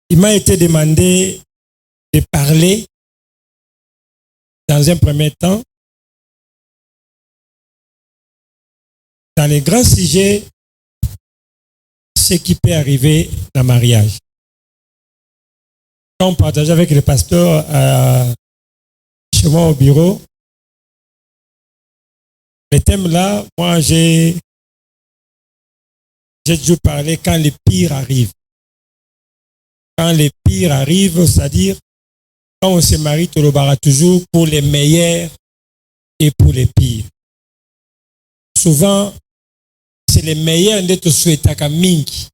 Il m'a été demandé de parler dans un premier temps dans les grands sujets, ce qui peut arriver dans le mariage. Quand on partageait avec le pasteur chez moi au bureau, le thème là, moi j'ai toujours parlé quand les pires arrivent. Quand les pires arrivent, c'est-à-dire quand on se marie, tu le barras toujours pour les meilleurs et pour les pires. Souvent, c'est les meilleurs de te souhaiter à mingi.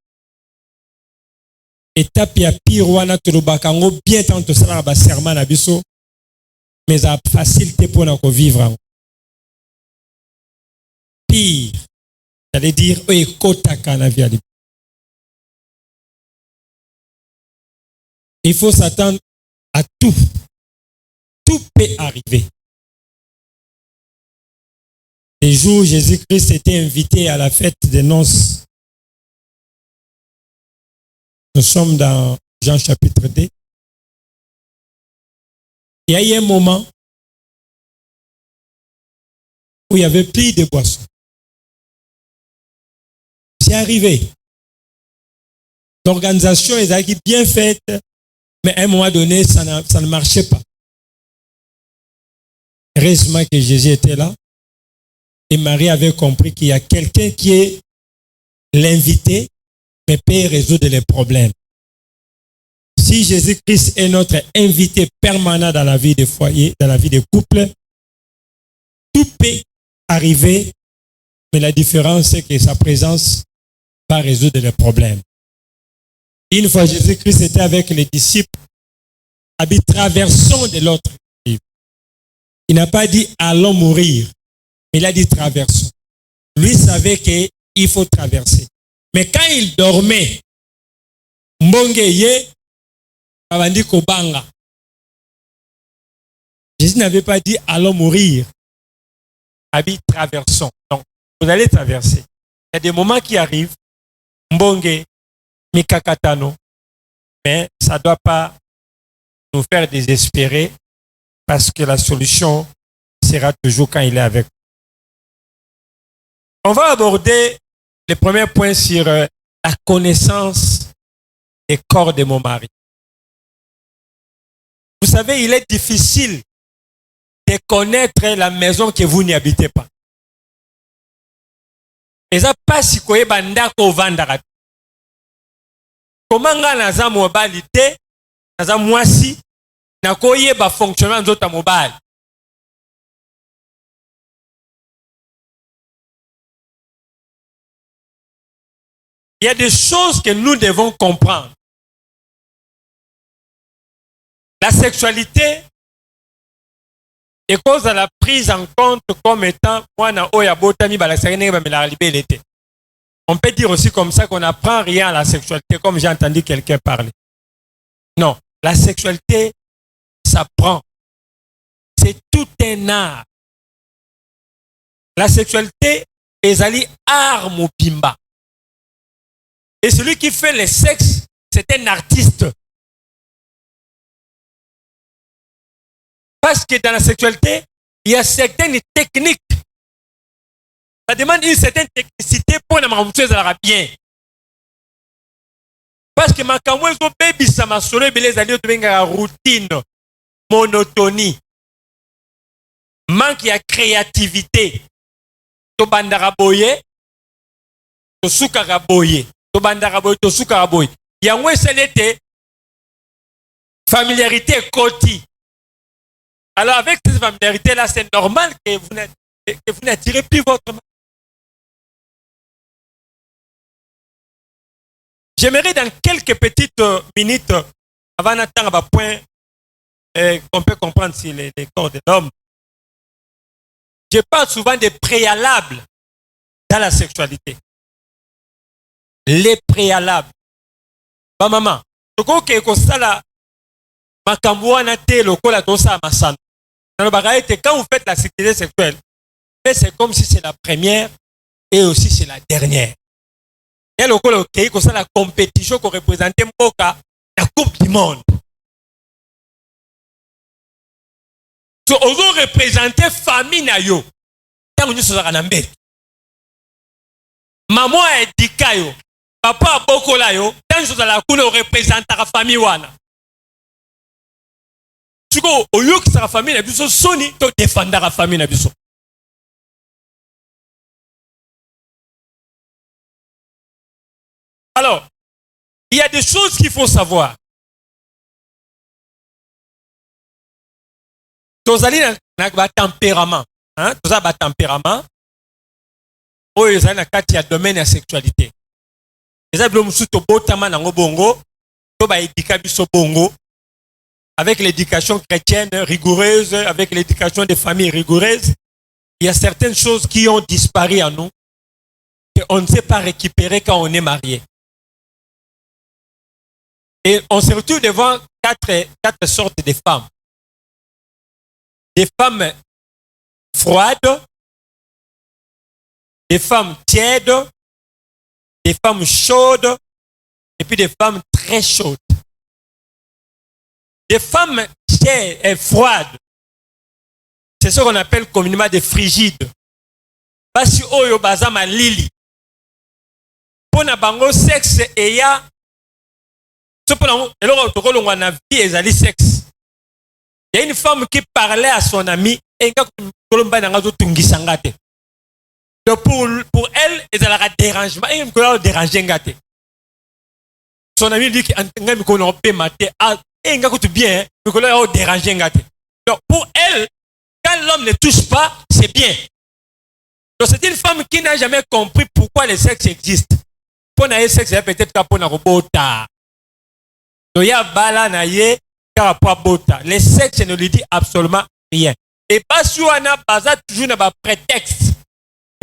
Étape ya pire wana tu le bakango bien tant que ça va serment na biso, mais ça facilité pour nous vivre. Pire, j'allais dire ekotaka na vie. Il faut s'attendre à tout. Tout peut arriver. Les jours où Jésus-Christ était invité à la fête des noces, nous sommes dans Jean chapitre 2. Il y a eu un moment où il n'y avait plus de boissons. C'est arrivé. L'organisation est bien faite, mais à un moment donné, ça ne marchait pas. Heureusement que Jésus était là. Et Marie avait compris qu'il y a quelqu'un qui est l'invité, mais peut résoudre les problèmes. Si Jésus-Christ est notre invité permanent dans la vie des foyers, dans la vie des couples, tout peut arriver, mais la différence, c'est que sa présence va résoudre les problèmes. Une fois Jésus-Christ était avec les disciples, traversons de l'autre rive. Il n'a pas dit allons mourir. Il a dit traversons. Lui savait qu'il faut traverser. Mais quand il dormait, Jésus n'avait pas dit allons mourir. Traversons. Donc, vous allez traverser. Il y a des moments qui arrivent, mbonge, mikakatano, mais ça ne doit pas nous faire désespérer parce que la solution sera toujours quand il est avec nous. On va aborder le premier point sur la connaissance des corps de mon mari. Vous savez, il est difficile de connaître la maison que vous n'y habitez pas. Et ça passe si vous avez bandako vandara. Comment naza mobile te, naza mwasi, na koye ba fonctionnement nzota mobile. Il y a des choses que nous devons comprendre. La sexualité est cause à la prise en compte comme étant on peut dire aussi comme ça qu'on n'apprend rien à la sexualité, comme j'ai entendu quelqu'un parler. Non, la sexualité s'apprend. C'est tout un art. La sexualité est allée arme au pimba. Et celui qui fait le sexe, c'est un artiste. Parce que dans la sexualité, il y a certaines techniques. Ça demande une certaine technicité pour la marmousseuse à la bien. Parce que ma kamoué so baby ça m'a solé belé zali otubenga routine, monotonie, manque de créativité. To bandara boye, to sukara boye. Il y a un seul familiarité côté. Alors avec cette familiarité-là, c'est normal que vous n'attirez plus votre mari. J'aimerais dans quelques petites minutes, avant d'atteindre un point qu'on peut comprendre sur les corps de l'homme, je parle souvent des préalables dans la sexualité. Les préalables. Ba maman, quand vous faites la sexualité sexuelle, c'est comme si c'est la première et aussi c'est la dernière. Et la compétition qu'on représente la Coupe du Monde. So, ozo représenter famille na yo. Tango nyo sozaka na mbeto. Maman a édika yo. Papa a bokola yo. Tango sozala kuna représentaka famille wana. Siko oyo kisaka famille na biso soni to défendaka famille na biso. Alors, il y a des choses qu'il faut savoir. Tozali na ba tempérament, hein, tozali ba tempérament. Oyo ezali na kati ya domaine ya sexualité. Ezali bilo musu to botama nango bongo, to ba édika biso bongo avec l'éducation chrétienne rigoureuse, avec l'éducation des familles rigoureuses. Il y a certaines choses qui ont disparu en nous et on ne sait pas récupérer quand on est marié. Et on se retrouve devant quatre sortes de femmes. Des femmes froides, des femmes tièdes, des femmes chaudes, et puis des femmes très chaudes. Des femmes tièdes et froides, c'est ce qu'on appelle communément des frigides. Basi oyo bazama lili. Pona bango sexe et ya la vie ezali sexe. Il y a une femme qui parlait à son ami et donc pour elle, elle a un dérangement. Elle a dérangé. Son ami dit qu'il peut mater. Elle a bien, elle a dérangé. Donc pour elle, quand l'homme ne touche pas, c'est bien. Donc c'est une femme qui n'a jamais compris pourquoi le sexe existe. Pour le sexe, c'est peut-être pour le robot. Donc il y a bala na ye bota. Le sexe ne lui dit absolument rien. Et pas si on a pas toujours un prétexte.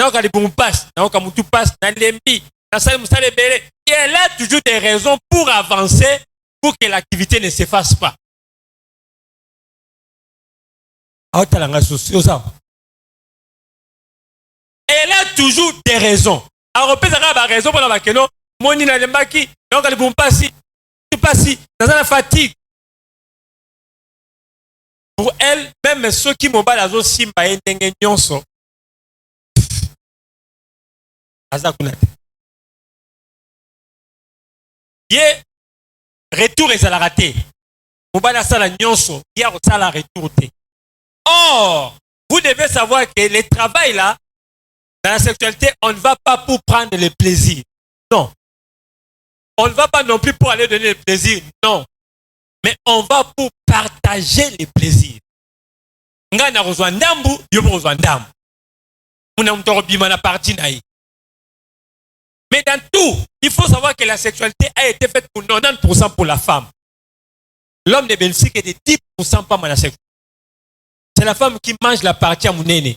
Non, quand il passe, non, quand tout passe, dans l'embi, dans ça, et elle a toujours des raisons pour avancer, pour que l'activité ne s'efface pas. Elle a toujours des raisons. Alors, on peut avoir des raisons pour la non, mon ina lembaki, non, quand il passe, tu passes, dans la fatigue. Pour elle, même ceux qui m'ont pas la simba et n'engenionso. Azakunate. Yé, retour et ça l'a raté. Mobala sala nyonso, hier ça l'a retourné. Or, vous devez savoir que le travail là, dans la sexualité, on ne va pas pour prendre le plaisir. Non. On ne va pas non plus pour aller donner le plaisir. Non. Mais on va pour partager les plaisirs. Nga na rejoint ndambu, yo pour rejoindre ndambu. Muna mtoro bima na parti na yi. Mais dans tout, il faut savoir que la sexualité a été faite pour 90% pour la femme. L'homme ne bénéficie que de 10% pas dans la sexualité. C'est la femme qui mange la partie à mon aîné.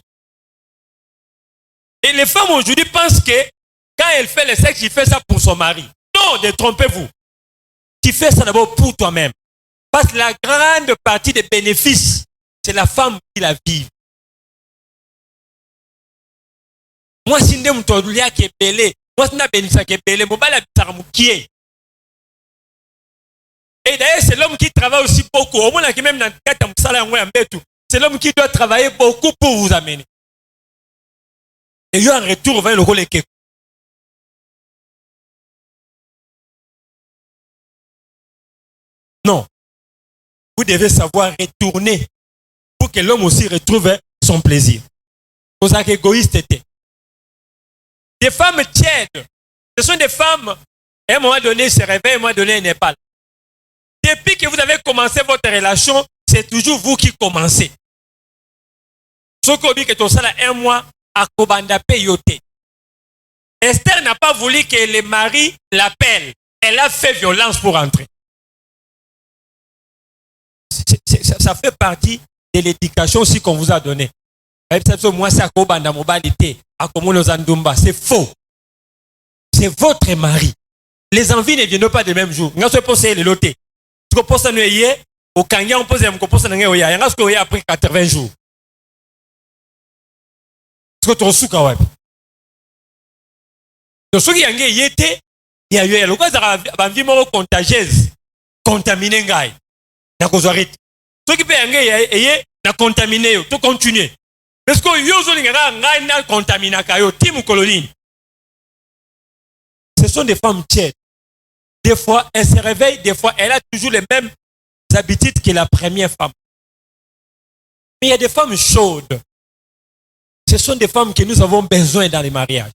Et les femmes aujourd'hui pensent que quand elle fait le sexe, il fait ça pour son mari. Non, détrompez-vous. Tu fais ça d'abord pour toi-même. Parce que la grande partie des bénéfices, c'est la femme qui la vit. Moi, si je suis qui est belé, moi, si je suis qui est belé, je suis et d'ailleurs, c'est l'homme qui travaille aussi beaucoup. Au moins, même dans le cas c'est l'homme qui doit travailler beaucoup pour vous amener. Et il y a un retour vers le rôle équipe. Non. Vous devez savoir retourner pour que l'homme aussi retrouve son plaisir. Pour ça qu'égoïste était. Des femmes tièdes. Ce sont des femmes, à un moment donné, se réveillent, à un moment donné, elles n'est pas là. Depuis que vous avez commencé votre relation, c'est toujours vous qui commencez. Ce qu'on dit que tout ça, un mois, à Kobanda Peyote. Esther n'a pas voulu que le mari l'appelle. Elle a fait violence pour entrer. Ça fait partie de l'éducation aussi qu'on vous a donnée. Moi, c'est à Kobanda Mobilité, à Komono Zandumba. C'est faux. C'est votre mari. Les envies ne viennent pas du même jour. Nous avons posé le loté. Tu peux poser nous au Kenya, on pose un compost dans le yaya. Est-ce qu'on a après 80 jours? Est-ce que tu as reçu quand même? Donc, ce qui y a été, il y a eu le cas de la vie contagieuse. contaminer ngai. Na kozarite. Ce qui peut eye na contaminer yo, to continuer. Parce que yo zo lingaka ngai na contaminaka yo, timu kolonine. Ce sont des femmes tièdes. Des fois, elle se réveille, des fois, elle a toujours les mêmes habitudes que la première femme. Mais il y a des femmes chaudes. Ce sont des femmes que nous avons besoin dans les mariages.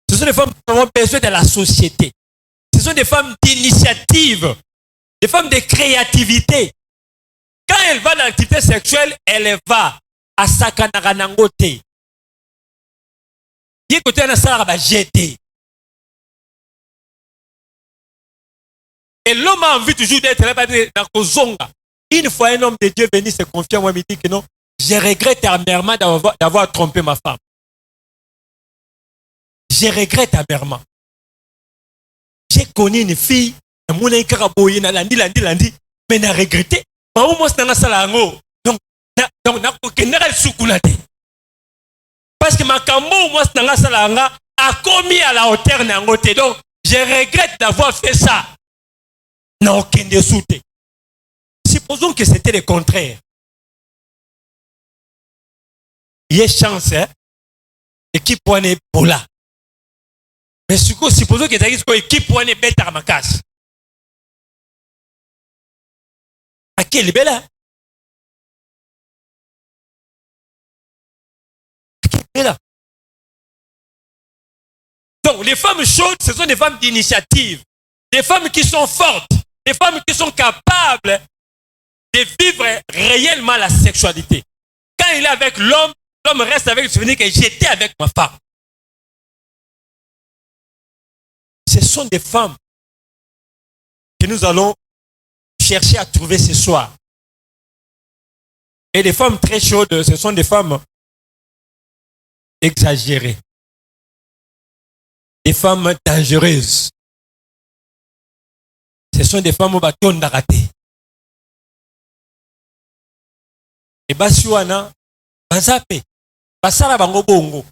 Ce sont des femmes que nous avons besoin dans la société. Ce sont des femmes d'initiative, des femmes de créativité. Quand elle va dans l'activité sexuelle, elle va à Sakanaranangote. Il y a côté de ça, elle va jeter. Et l'homme a envie toujours d'être là dans Kozonga. Une fois un homme de Dieu venu se confier à moi, il me dit que non, je regrette amèrement d'avoir trompé ma femme. Je regrette amèrement. J'ai connu une fille, mon incaraboye, lundi, mais n'a regretté. Donc, parce que ma cambo, moi, a commis à la hauteur nangote. Donc, je regrette d'avoir fait ça. N'a aucun dessous. Supposons que c'était le contraire. Il y a chance, hein, équipe pour aller pour là. Mais supposons que c'est une équipe pour aller bête à ma casse. À quelle belle là? Donc, les femmes chaudes, ce sont des femmes d'initiative, des femmes qui sont fortes, des femmes qui sont capables de vivre réellement la sexualité. Quand il est avec l'homme, l'homme reste avec le souvenir que j'étais avec ma femme. Ce sont des femmes que nous allons chercher à trouver ce soir. Et les femmes très chaudes, ce sont des femmes exagérées. Des femmes dangereuses. Ce sont des femmes au bâton d'araté. Et basiwana, bazape, basala bango bongo.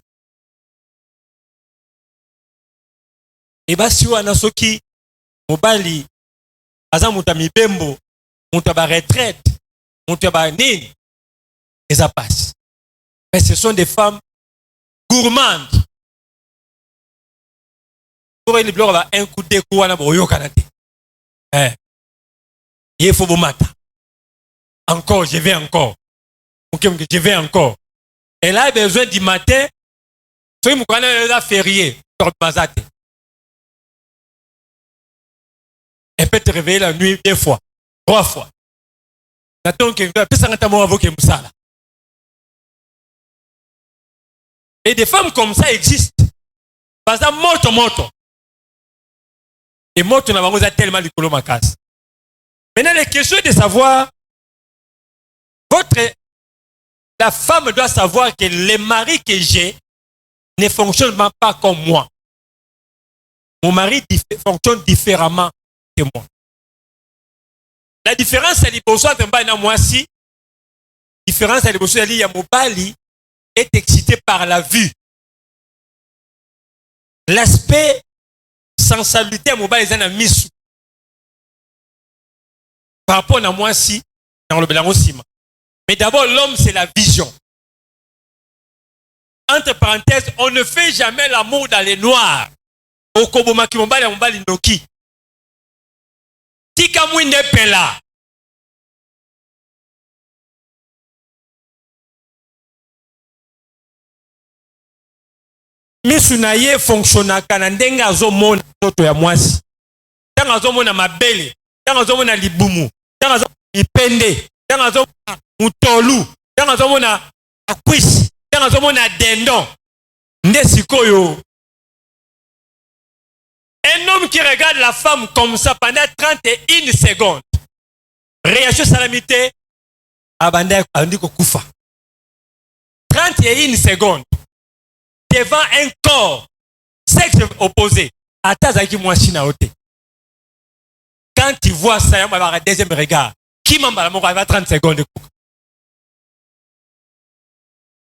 Et basiwana soki, mobali, aza muta mibembo, muta ba retraite, muta ba nini, et ça passe. Mais ce sont des femmes gourmandes. Pour les blancs, un coup de coups, on a beau yokanate. Il faut vous mater. Encore, je vais encore. Je vais encore. Elle a besoin du matin. Si vous connaissez la férié, elle peut te réveiller la nuit 2 fois, 3 fois. Et des femmes comme ça existent. Par exemple, moto. Et moto n'a pas tellement de colons ma casse. Maintenant, la question est de savoir, la femme doit savoir que le mari que j'ai ne fonctionne pas comme moi. Mon mari fonctionne différemment que moi. La différence, c'est que moi, si, différence, c'est que mon mari est excité par la vue. L'aspect sensibilité, mon mari est mis par rapport à moi, si, dans le blanc aussi. Mais d'abord, l'homme, c'est la vision. Entre parenthèses, on ne fait jamais l'amour dans les noirs. Okoboma ki mombali ya mombali noki. Tika mwinde pela. Misu na ye fonctionnaka na ndenge azomona nzoto ya mwasi. Tanga azomona mabele, tanga azomona libumu, tanga azomona ipende, tanga azomona mutolu, tanga azomona akwisi, tanga azomona dendon. Nde sikoyo. Un homme qui regarde la femme comme ça pendant 31 secondes. Réaction salamité. Abanda andiko kufa. 31 secondes. Devant un corps. Sexe opposé. Atazaki mwasi na ote. Quand tu vois ça, il va avoir un deuxième regard. Qui m'a mal à 30 secondes.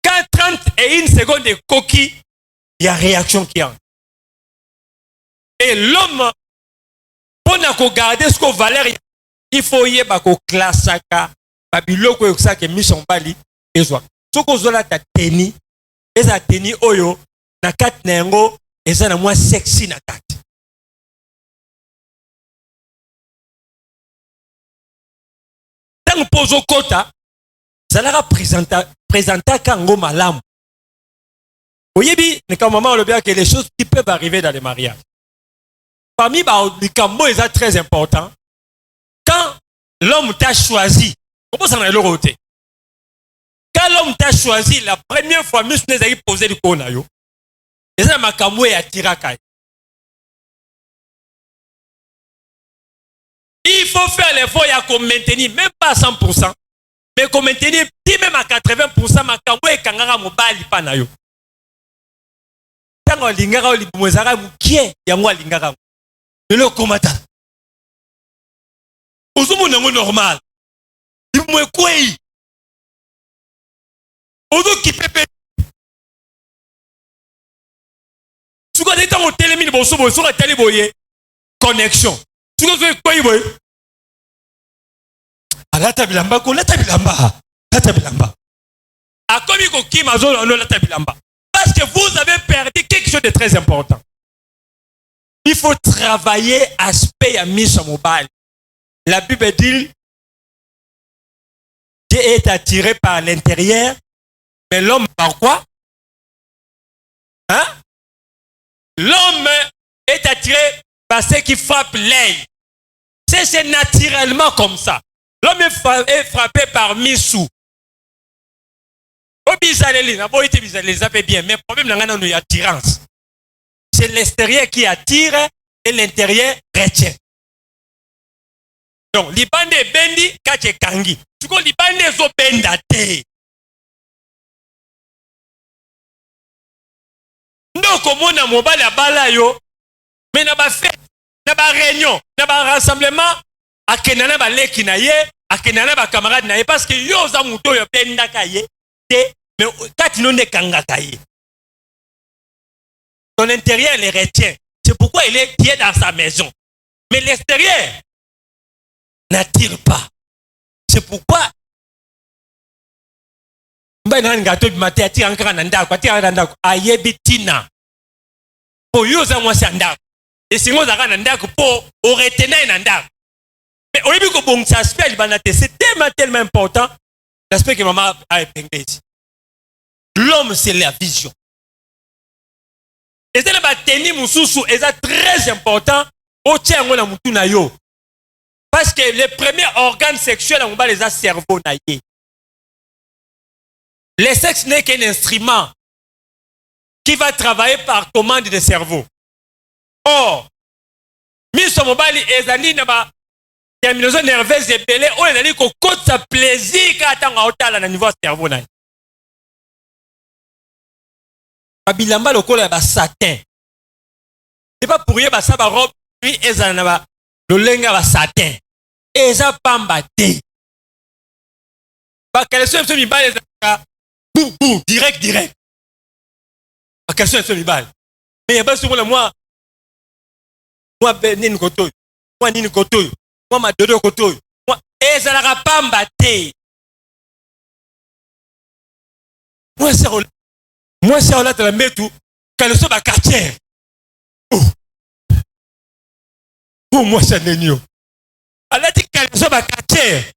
Quand 31 secondes de coquille, il y a réaction qui entre. Et l'homme, pour nous garder ce qu'on valeur, il faut yeba ko klasaka babiloko yoksaka miso mbali ezwa soko zola ta teni eza teni oyo na kati na yango eza na mwa sexy na kati tango pozo kota zalaka présentaka ngo malamu oyebi ne maman le bien que les choses qui peuvent arriver dans les mariages parmi les cambo eza très important quand l'homme t'a choisi comment ça n'a l'autre côté quand l'homme t'a choisi la première fois monsieur nous a posé le kona yo eza makambo ya tiraka il faut faire l'effort ya ko maintenir même pas à 100% mais ko maintenir même à 80% makambo e kangaka mobali pa na yo tango lingaka olibumwezaka mukie yango alingaka le komata ozumu nango normal libumwe kwei ozo kipepe suka de tango telemi ni boso boso ka teli boye connexion suka zo kwei boye alata bilamba ko lata bilamba akomi ko kima zo no lata bilamba parce que vous avez perdu quelque chose de très important. Il faut travailler aspect à mise mobile. La Bible dit Dieu est attiré par l'intérieur, mais l'homme par quoi? Hein? L'homme est attiré par ce qui frappe l'œil. C'est naturellement comme ça. L'homme est frappé par Missou. Bien, mais le problème c'est l'attirance. C'est l'extérieur qui attire et l'intérieur retient. Donc, libande bendi kache kangi. Tu vois, libande zo benda te. Donc, comme on a mobile à balayo, mais n'a pas fait, n'a pas réunion, n'a pas rassemblement, à kenana ba leki na ye, à kenana ba camarade na ye, parce que yo za muto yo benda kaye. Mais quand il ne kanga kaye, ton intérieur les retient. C'est pourquoi il est bien dans sa maison. Mais l'extérieur n'attire pas. C'est pourquoi et si vous avez pour retenir mais au lieu que bon aspect c'est tellement important l'aspect que maman a épinglé. L'homme c'est la vision. Et c'est très important au tien on a mutu na yo. Parce que les premiers organes sexuels on va les cerveau na ye. Le sexe n'est qu'un instrument qui va travailler par commande de cerveau. Or, miso mobali ezali na ba terminaison nerveuse ébélée o ezali ko kotsa plaisir ka tanga otala na niveau cerveau na. Babilamba lokola ba satin. C'est pas pour rien ba sa ba robe puis ezala na ba lolenga ba satin. Eza pamba te. Ba question so mi ba ezala bou direct. Ba question so mi ba. Mais ya ba so moi nini kotoyo. Moi nini kotoyo. Moi ma dodo kotoyo. Moi ezala pamba te. Moi c'est on a la metu quand so ba quartier. Oh moi c'est nenio. Allah dit quand so ba quartier.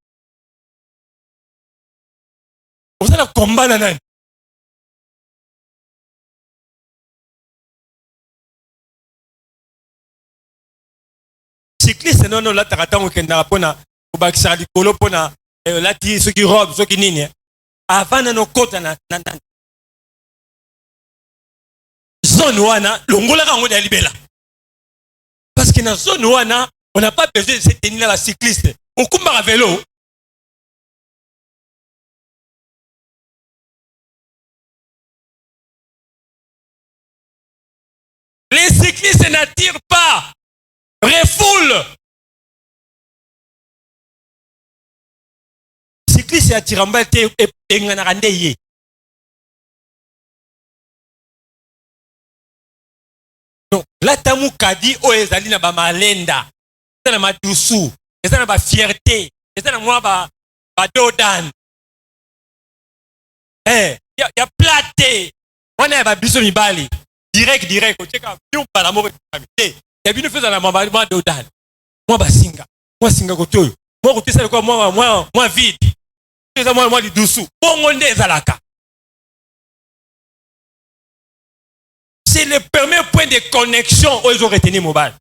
On a combat na nani. Cycliste non là taratango kenda pona obakisa likolo pona lati ceux qui robe ceux qui nini avant na no kota na zone wana longola kango ya libela parce que na zone wana on n'a pas besoin de se tenir la cycliste on kumba vélo. Les cyclistes n'attirent pas. Refoule. Cycliste attiramba te enganarande ye. Donc, la tamu kadi o ezali na ba malenda. Na madusu. eza na ba fierté, eza na mwa ba dodan. Ya plate. Wana ba biso mibali. Direct, ocheka byumba la moko kamite. Ya bino feza na mwa dodan. Mwa basinga. Mwa singa kotoyo. Mwa kotisa ko mwa vide. Eza mwa lidusu. Bongo nde ezalaka. C'est le premier point de connexion où ils ont retenu mobile.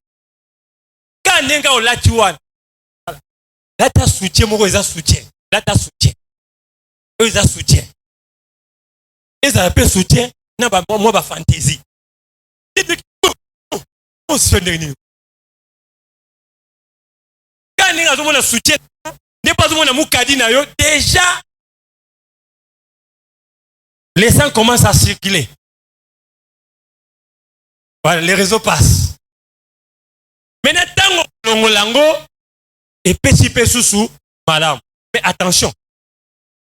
Quand nenga o lati wan. Là ta soutien moko eza soutien. Là ta soutien. Eux ils ont soutien. Ils ont peu soutien na ba moi ba fantaisie. On se fait quand nenga zo mona soutien n'est pas zo mona mukadi na yo déjà les sangs commencent à circuler. Voilà, les réseaux passent. Maintenant, tango longolango et petit peu sous madame. Mais attention.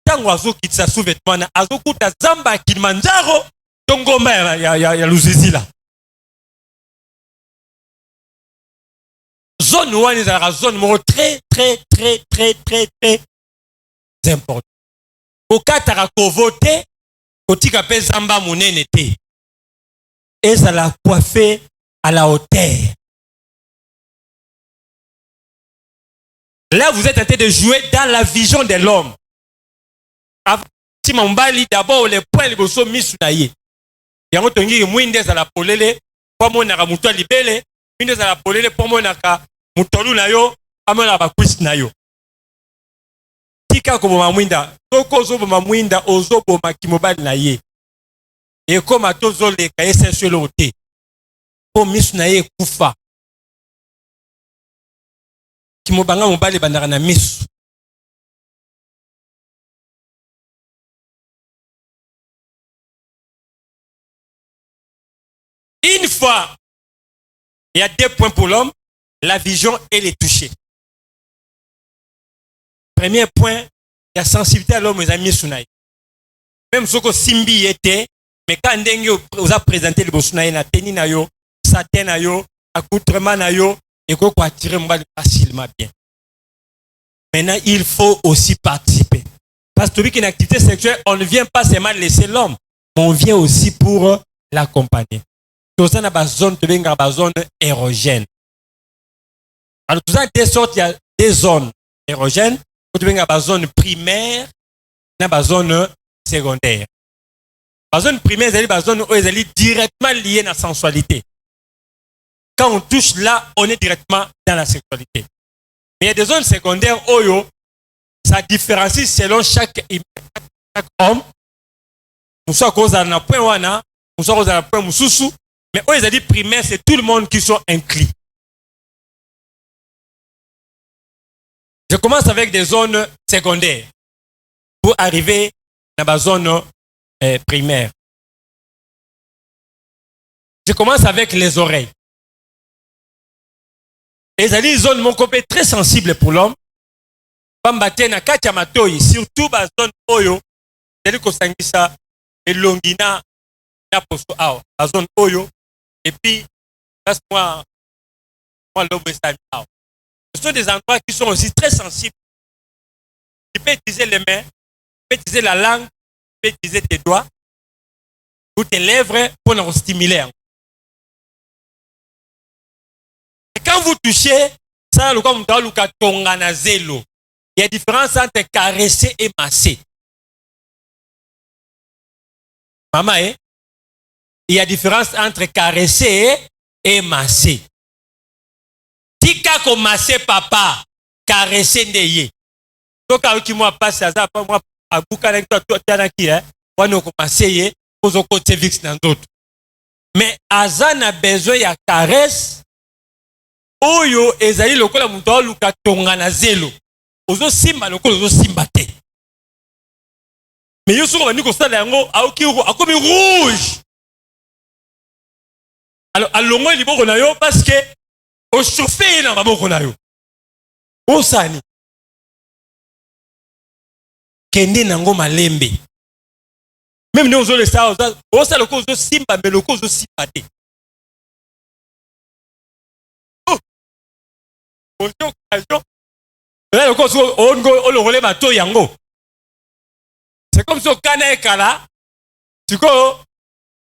Tango azo kitsa sous-vêtement na azo kuta zamba Kilimanjaro tongomba ya Luzizi là. Zone one est la zone très important. Au katara ko voter, kotika pe zamba munene te. Et ça l'a coiffé à la hauteur. Là, vous êtes en train de jouer dans la vision de l'homme. Si mon bali d'abord les points les bosso mis na ye. Yango tongi mwinde za la polele, kwa mona ka muto libele, mwinde za la polele pour mona ka mutolu na yo, amona ba kwis na yo. Tika ko ma mwinda, toko zo ma mwinda ozo bo makimobali na ye. Et comme à tous les cas, c'est sur le thé. Pour misnaye kufa. Qui m'ont bangé mon balai bandana miss. Une fois, il y a 2 points pour l'homme, la vision et les toucher. Premier point, la sensibilité à l'homme, les amis sunaï. Même ce que Simbi était, mais quand vous a présenté le bossunaï na teni na yo, satin na yo, accoutrement na yo, et qu'on peut attirer facilement bien. Maintenant, il faut aussi participer. Parce que une activité sexuelle, on ne vient pas seulement laisser l'homme, mais on vient aussi pour l'accompagner. Tout ça, dans zone, tu viens dans zone érogène. Alors, tout ça, de sortes, il y a des zones érogènes, tu viens dans zone primaire, dans la zone secondaire. La zone primaire, c'est la zone où elle est directement liée à la sensualité. Quand on touche là, on est directement dans la sexualité. Mais il y a des zones secondaires où ça différencie selon chaque homme. Nous sommes cause à un point wana, nous sommes à un point mususu. Mais où ils ont dit primaire, c'est tout le monde qui sont inclus. Je commence avec des zones secondaires pour arriver dans la zone primaire. Je commence avec les oreilles. Les ali zone mon côté très sensible pour l'homme. Bambate na kati ya matoyi, surtout ba zone oyo, c'est ko sangisa elongina na posto awa, la zone oyo et puis passe-moi l'homme est awa. Ce sont des endroits qui sont aussi très sensibles. Tu peux utiliser les mains, tu peux utiliser la langue, tu peux utiliser tes doigts ou tes lèvres pour nous stimuler. Et quand vous touchez, ça, il y a différence entre caresser et masser. Maman, il y a différence entre caresser et masser. Tika ko masser papa, caresser ndeye. Donc, quand tu m'as passé ça, moi, à Boukalek, toi, tu as qui, hein? On a commencé, aux côtés vix dans d'autres. Mais Azan a besoin de caresse. Oyo, ezali lokola muto luka tonga na zelo. Ozo simba lokola ozo simba te. Mais yo soko bandi ko sala yango akomi rouge. Alors alongo liboko na yo parce que o chauffer na maboko na yo. Osani. Kende nango malembe. Même nous ozo le sa oza lokola ozo simba mais lokola ozo simba te. Là, le bateau yango. C'est comme si au Kana Kala, tu vois,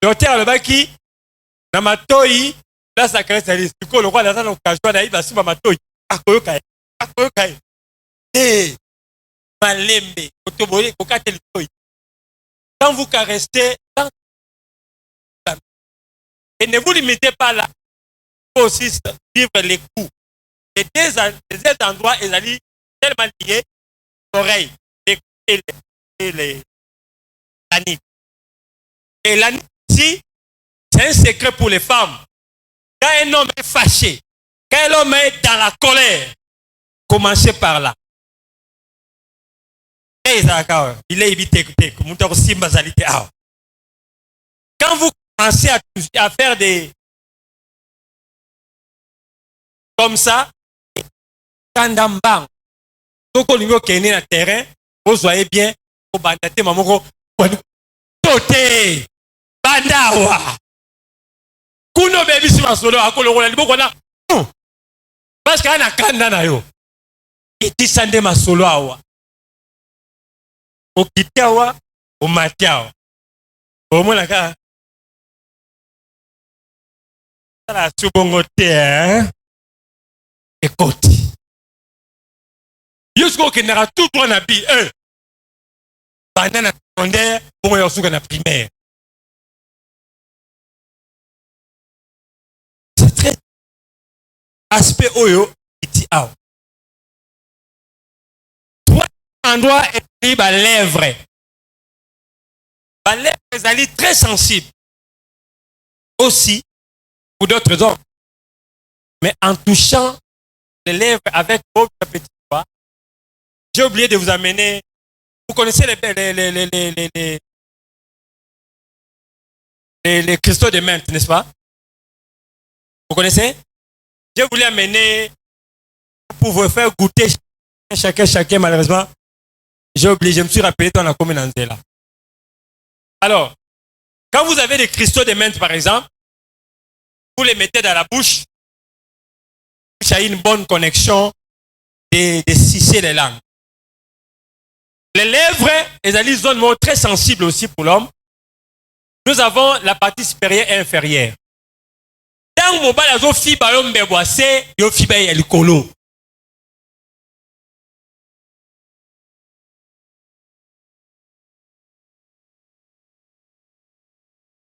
l'hôtel le baki, na matoi, là ça crée ça. Tu vois, le roi dans l'occasion d'aller va sur matoi. Akoyokai. Eh, malembe, otoboye, kokate le toi. Quand vous caressez, et ne vous limitez pas là, il faut aussi vivre les coups. Les deux endroits, ils allaient tellement liés, l'oreille, les coups et l'anit. Et l'anit, si, c'est un secret pour les femmes. Quand un homme est fâché, quand un homme est dans la colère, commencez par là. Quand vous commencez à faire des comme ça, Kandambang, toko lingo kene na terrain, vous soyez bien, au bandate mamoko, tote, bandawa. Kuno baby si masolo akolo kola liboko na. Parce que ana kanda na yo. Iti sande masolo awa. Okitiawa, omatiawa. Omona ka. Sala subongo te, hein? Écoute. Yusko kenera tout toi na bi, banana secondaire, bon yosuka na primaire. C'est très aspect oyo iti awa. Trois endroits et ba lèvres. Ba lèvres est très sensible. Aussi pour d'autres hommes. Mais en touchant les lèvres avec votre petit doigt, j'ai oublié de vous amener. Vous connaissez les cristaux de menthe, n'est-ce pas? Vous connaissez? Je voulais amener pour vous faire goûter chacun, malheureusement. J'ai oublié, je me suis rappelé dans la commune Anzela. Alors, quand vous avez des cristaux de menthe, par exemple, vous les mettez dans la bouche, il y a une bonne connexion de sucer les langues. Les lèvres, elles ont une zone très sensible aussi pour l'homme. Nous avons la partie supérieure et inférieure. Dans le mobile, il y a fibre boissé, il y a fibre et l'icolo.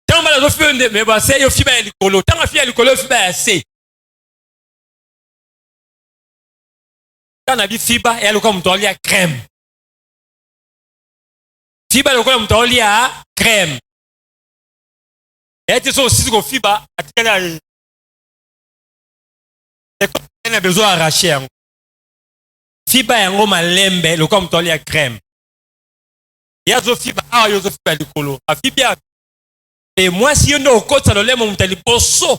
Dans le mobile, il y a fibre boissé, il y a fibre et l'icolo. Dans le fibre et l'icolo, il y a fibre assez. Dans la fibre, il y a le comme il y a crème. Fibre, il y a crème. Et tu sais aussi que fibre, il a besoin d'arracher. Fibre est un malembe, le comme il y a crème. Il y a des fibres, il y a des fibres de colo. Et moi, si on a au côté, ça le lève mon téléposo.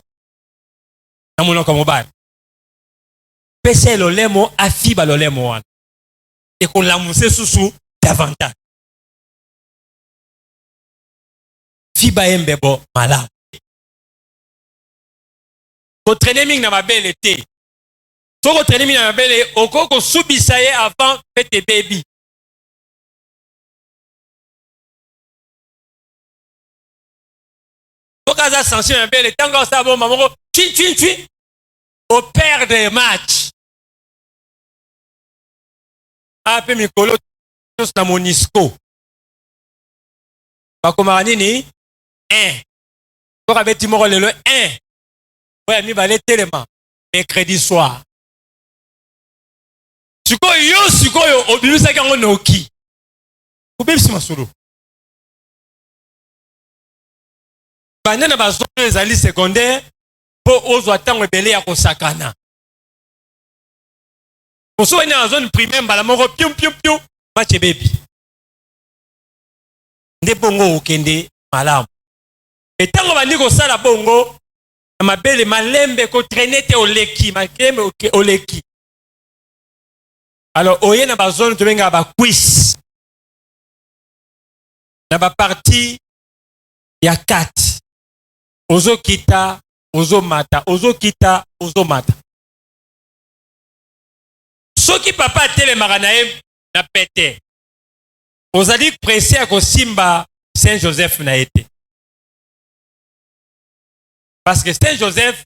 Dans mon nom comme mobile. PC le lève mon à fibre le lève mon. Et qu'on l'a moussé sous davantage. Fibre est un bébé malade. Votre ennemi n'a pas belle été. So votre ennemi n'a pas belle au coco subisaye avant fête baby. Okaza sanction n'a belle tango sa bon maman tui au père des matchs. Ape mikolo tous na Monisco. Bakoma nini 1. Pour avec Timor le 1. Ouais, mi balé tellement mercredi soir. Suko yo obimisa kango noki. Obimisa masolo. Banana bazone ezali secondaire pour ozo atango belé ya kosakana. Oso ina zone primaire bala moko pium match baby. Nde bongo okende malamu. Et tango bandi ko sala bongo mabele malembe ko traîner te oleki makembe oleki. Alors oye na ba zone to benga ba quiz. Na ba partie ya 4. Ozo kita, ozo mata, ozo kita, ozo mata. ceux qui papa telemaka na ye na pete ozali pressé à kosimba Saint Joseph na été. Parce que Saint Joseph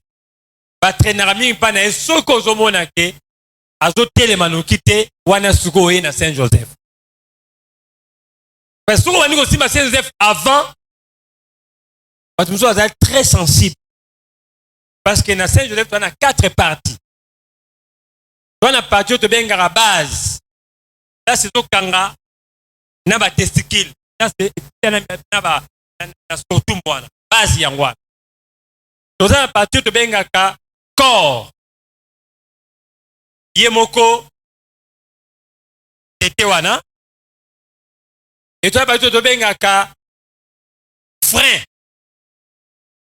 va traîner mingi pa na ye soki ozomona ke azotelema noki te wana suki oye na Saint Joseph. Parce que soki obandi kosimba Saint Joseph avant bato mosusu azali très sensible. Parce que na Saint Joseph toza na 4 parties. Toza na partie oyo tobengaka base. Là c'est tokanga na ba testicule. Là c'est na ba scrotum wana. Base yango wana. Toza na partie oyo tobengaka corps. Ye moko tete wana. Et toza na partie oyo tobengaka frein.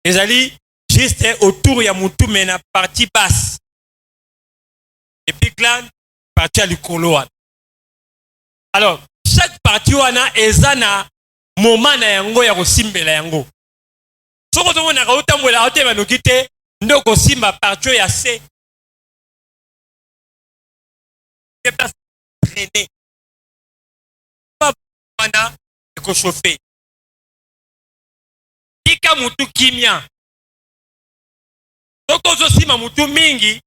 Ezali juste autour ya mutu mais na partie basse. Et puis glande partie à likolo wana. Alors chaque partie wana eza na moment na yango ya kosimbela yango. Soko tozomona ka otambola otema noki te ndo kosimba partie ya C. C'est pas traîner. Pas wana eko chauffer. Tika mutu kimia. Soko ozosima mutu mingi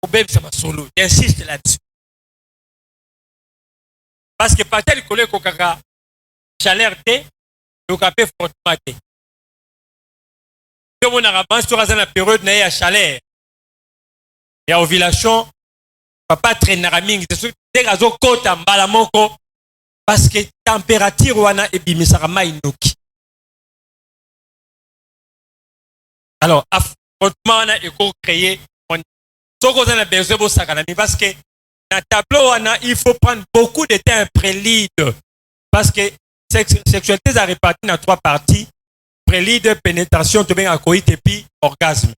obebisa basolo. J'insiste là-dessus. Parce que partie likolo ekokaka chaleur te okape fortement te. Comme on a ramassé dans la période na ya chaleur ya ovulation papa traînera mingi c'est que azo kota mbala moko parce que température wana ebimisaka mai noki. Alors affrontement wana eko créer soko za na besoin bo sakana parce que dans tableau wana il faut prendre beaucoup de temps prélude parce que sexualité est répartie dans 3 parties. Prélude, pénétration, tu viens à coït et puis orgasme.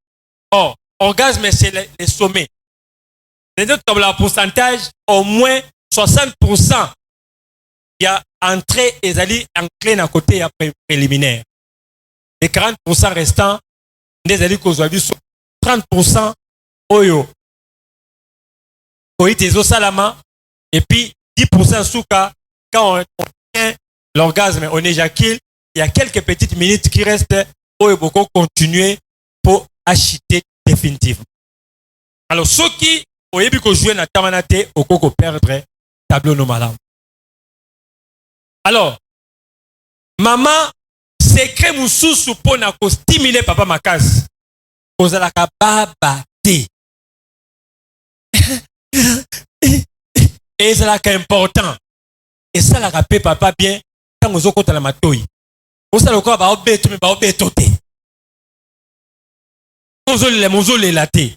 Or, orgasme, c'est le sommet. C'est-à-dire que le pourcentage, au moins 60%, il y a entrée et zali enclin à côté préliminaire. Les 40% restants, les zali qu'aujourd'hui sont 30% oyo. Coït et salama, et puis 10% souka, quand on tient l'orgasme, on éjacule. Il y a quelques petites minutes qui restent pour beaucoup continuer pour acheter définitivement. Alors, ceux qui ont joué dans Tamanate, au coco perdre tableau normal. Alors, maman, secret moussousou pour stimuler papa makas. Vous allez baba te. Et c'est important. Et ça la rappelle papa bien quand vous avez la matouille. Vous savez quoi, bah, obeto, mais bah, obeto te. Mozo le laté.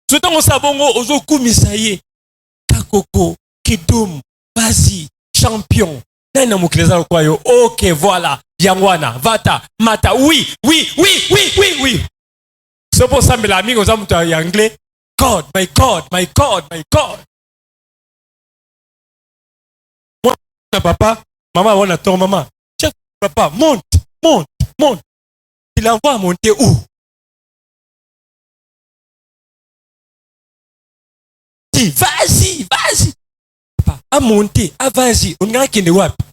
Soutant on sabongo, ozo kumisaye. Kakoko, kidum, vas-y, champion. Nana mukleza kwa yo. Ok, voilà. Yangwana, vata, mata. Oui, oui, oui, oui, oui, oui. C'est pour ça, mais l'ami, aux amis anglais. God, my God, my God, my God. Moi, papa, maman, on a ton maman. Papa, monte, monte, monte. Il envoie monter où? Dis, vas-y, vas-y. Papa, à monter, à vas-y. On a qui ne voit pas.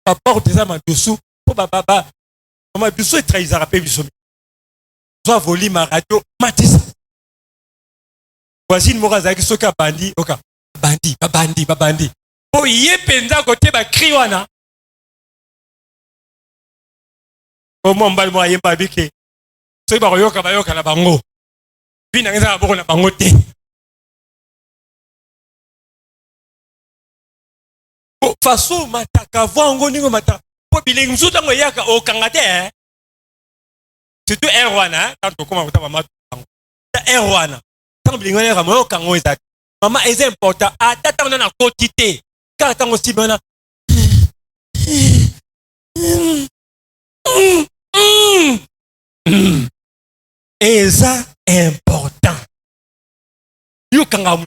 Papa, on te dit, dessous. Papa, maman, dessous, il trahit, il a rappelé, il soit volé ma radio, Matissa. Voici une morazaki, soka bandi, oka. Bandi, bandi, bandi. Oh, yé penza côté ba kriwana. Oh, mon bal moi yé pas biké. So ba yoka la bango. Bina ngeza ba na bango te. Oh, façon mataka vango ningo mata. Po biling nzuta ngo yaka o kangate. Surtout erwana, quand on commence à maman. Erwana. Tant biling ngana mo kango ezaki. Maman est important. Atata on a quantité. Car tant aussi bien et ça important. You can have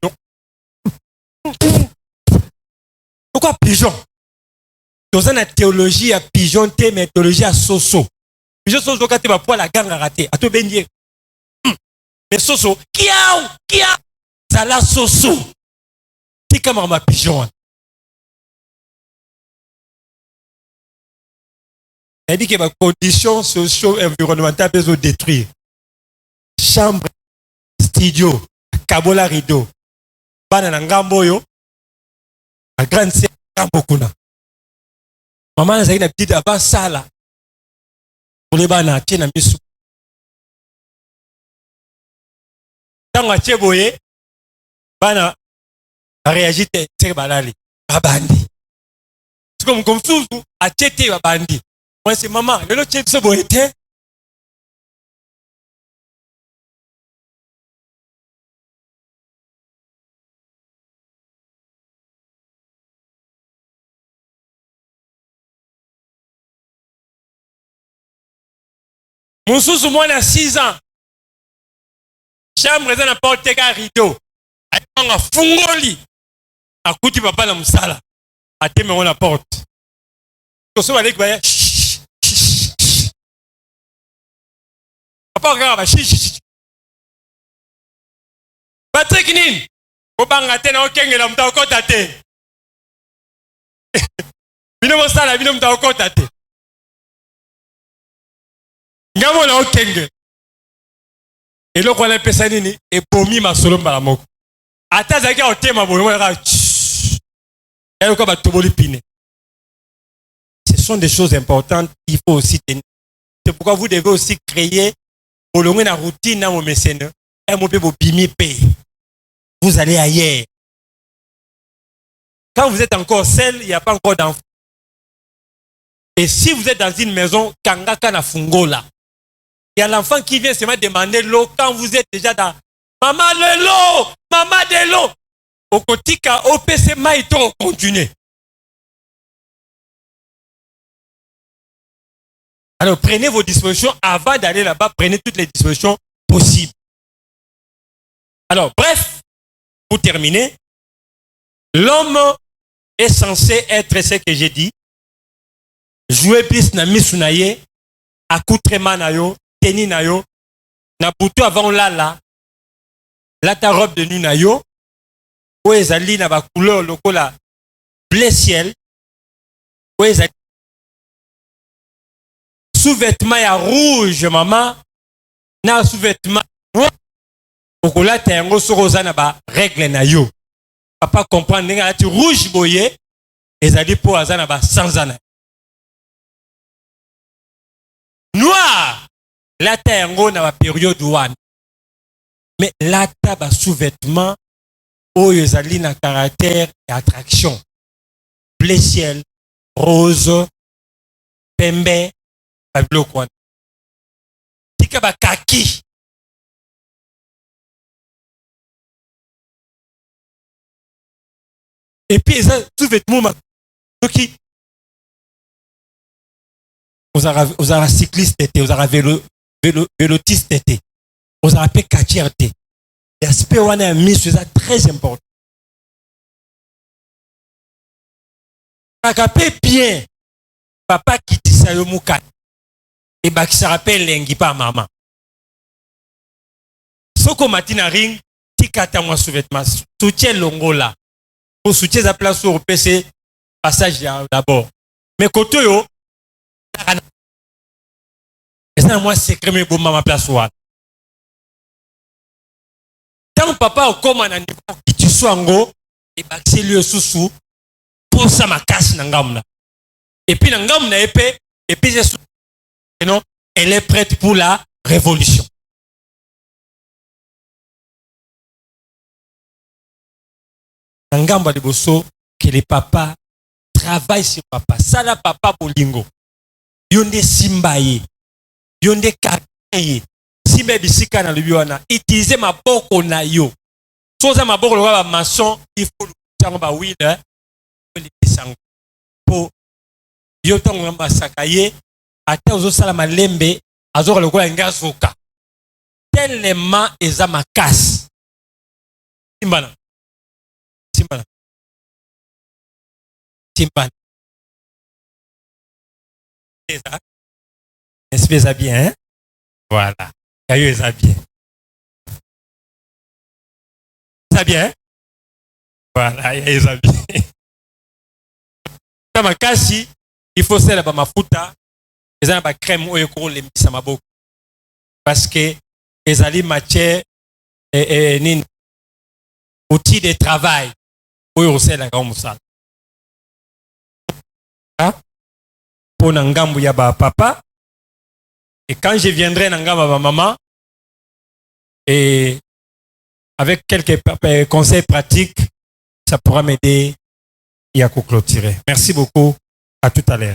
pourquoi pigeon? Dans une théologie à pigeon, mais théologie à soso. Pigeon soso quand tu vas pour la gang à rater. À tout bénier. mais soso kiao zala soso tika ma pigeon elle dit que les conditions socio-environnementales peuvent détruire chambre studio kabola rideau bana na ngambo yo a grande sœur ngambo kuna maman azali na petite avant sala pour les bana tie na misu tango atie boye bana réagit te balali babandi comme souvent atie te babandi moi c'est maman lelo tie biso boye te mosusu mwana 6 ans chambre eza na porte ka rideau ayanga fungoli akuti papa na musala atemengo na porte toso baleki baya papa kaka bashishi Patrick nini kobanga te na okengela mutu akota te bino mosala bino mutu akota te ngamo na okenge eloko wana epesa nini ebomi masolo mbala moko ata azalaki aotema boye moyaka yayoka batoboli pine. Ce sont des choses importantes qu'il faut aussi tenir. C'est pourquoi vous devez aussi créer bolongo na routine na mo mesene et mo pe bo bimi pe vous allez ailleurs. Quand vous êtes encore seul, il n'y a pas encore d'enfant. Et si vous êtes dans une maison kangaka na fungola, il y a l'enfant qui vient seulement demander l'eau quand vous êtes déjà dans maman de l'eau, maman de l'eau. Au kotika OPC maïton continue. Alors prenez vos dispositions avant d'aller là-bas, prenez toutes les dispositions possibles. Alors bref, pour terminer, l'homme est censé être ce que j'ai dit. Jouer plus na misunaye, accoutrement na yo, tenir na yo, na butu avant la ta robe de nuit na yo, ou ezali na ba couleur lokola bleu ciel, ou ezali sous-vêtement ya rouge maman, na sous-vêtement noir, okola ta yango soko oza na ba règle na yo. Papa comprendre ndenge ati rouge boye, ezali po aza na ba sans ana. Noir, lata yango na ba période one. Mais lata ba sous-vêtement oyo ezali na caractère et attraction. Bleu ciel, rose, pembe, babiloko wana. Tika ba kaki. Et puis ça sous-vêtement qui vous avez cycliste été, vous avez vélotiste été, vous avez katier été. L'aspect où on a mis c'est très important. Agapé bien, papa qui dit ça yo mouka et bah qui se rappelle lengi pas maman. Soko matina ring, tikata moi sous-vêtement, soutien longola. Pour soutien la place au PC passage d'abord. Mais côté yo, et ça moi c'est créé pour maman place ou. Tant papa au comme un niveau qui tu sois en go et bah c'est lui sous pour ça ma casse n'angamna. Et puis n'angamna épée et puis non, elle est prête pour la révolution. Ngamba de bosso que les papas travaillent sur papa. Ça la papa bolingo. Yonde simbaye. Yonde kakaye. Simbe bisika na lubiwana. Utiliser ma boko na yo. Soza ma boko ba maçon, il faut le tirer ba huile. Po yo tonga masakaye ata ozo sala malembe azoko lokola ngazoka. Tellement eza makasi. Simbana. Timbana. N'est-ce pas bien, hein? Voilà. Caillou est bien. ça bien. Voilà, il y a les habits. Kama kasi, il faut cela ba mafuta, ezana ba crème oyo ko lembisa maboko. Parce que ezali matière nini outil de travail oyo osela ka musala. Pour ngambu ya ba papa, et quand je viendrai nangamba ba maman, et avec quelques conseils pratiques, ça pourra m'aider à clôturer. Merci beaucoup. À tout à l'heure.